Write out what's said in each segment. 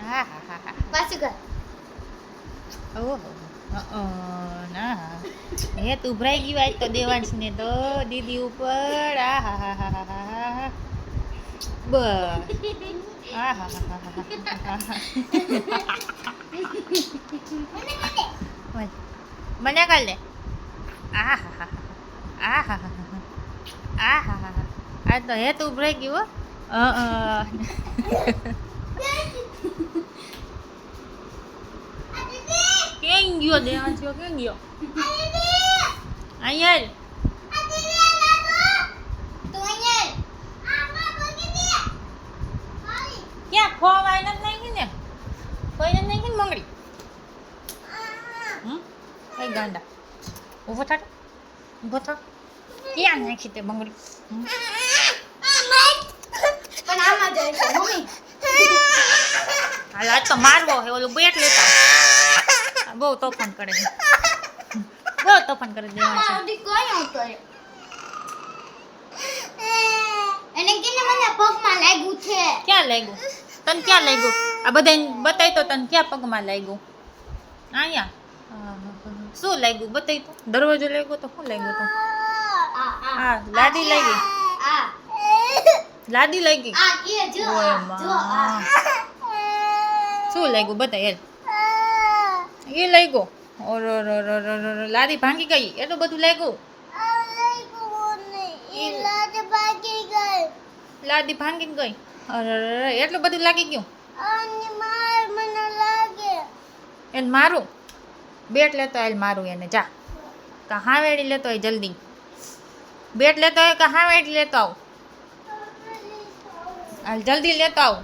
હા હા હા હા પાછું કર. ઓહો ના હે તું ભરાઈ ગયું આજ તો દેવાંશ ને તો દીદી ઉપર આ હા હા હા હા હા હા બસ આ હા હા હા હા મને કર લે આ હા હા આ હા હા આ હા હા હા આ તો હે તું ભરાઈ ગયું હો ક્યાં ગયો દેવાંશ ક્યાં ગયો અહીંયા ક્યાં ખોવાય નથી નાખી ને કોઈ નથી નાખી ને મંગળી કઈ ગાંડા ઊભો થાટ ઊભો થા ક્યાં નાખી તે બંગડી પણ આમાં જાય છે મમ્મી. હાલ આજ તો મારવો હે ઓલું બેટ લેતા બહુ તોફાન કરે છે બહુ તોફાન કરે દેવાંશ આડી કોઈ આવતો રે. એને કેને મને પગમાં લાગ્યું છે. ક્યાં લાગ્યું તને ક્યાં લાગ્યું આ બધાને બતાય તો તને ક્યાં પગમાં લાગ્યું અહીંયા શું લાગ્યું બતાય તો દરવાજો લાગ્યો તો શું લાગ્યું તો હા લાદી લાગી આ લાદી લાગી આ કે જો ઓય જો માં શું લાગ્યું બતાય એ લાગ્યું ઓરો રો રો રો રો લાદી ભાંગી ગઈ એટલું બધું લાગ્યું લાદી ભાંગી ગઈ અરે એટલું બધું લાગી ગયું એને મારું બેટ લેતો હોય મારું એને જા કા હાવેડી લેતો હોય જલ્દી બેટ લેતો હોય કે હાવેડી લેતો આવ હાલ જલ્દી લેતો આવ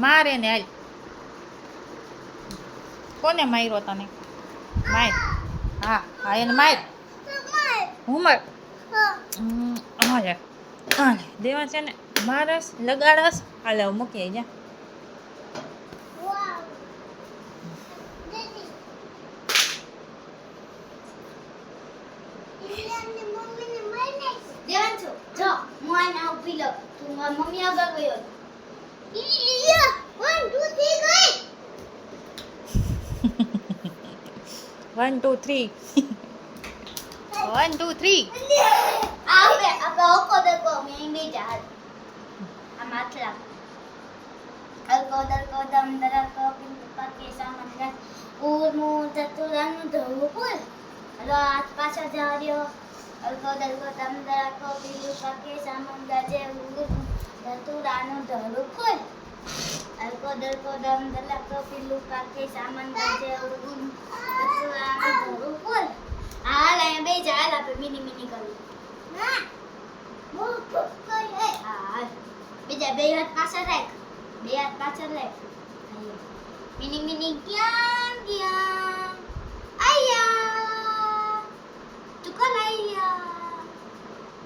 મારે ને હાલ કોને માર્યો તને માર હા હા એને માર હું માર હાલે હાલે દેવા છે ને મારસ લગાડસ હાલે મૂકી જા દેવાંશુ જો હું આને ઉભી લો તું મારી મમ્મી આગળ ગયો ઈયા 1 2 3 ગઈ 1 2 3 1 2 3 આપણે ઓકો દેકો મેં બી જાત આ માટલા અલકો દલકો દમ દલકો પિંક પાકે સામંગા ઉર્મુ ચતુરાનું ધવું પુલ હલો આજ પાછા જા રહ્યો અલકો દલકો દમ દલકો પિંક પાકે સામંગા જે ઉર્મુ ચતુરાનું ધવું પુલ અલકો દલકો દમ દલકો પિંક પાકે સામંગા જે ઉર્મુ ચતુરાનું ધવું પુલ હાલ અહીંયા બે ચાલ આપણે મિની મિની કરી ના બહુ ખુશ કરી હે હા બીજા બે હાથ પાછળ રાખ બે હાથ પાછળ રાખ મિની મિની ક્યાં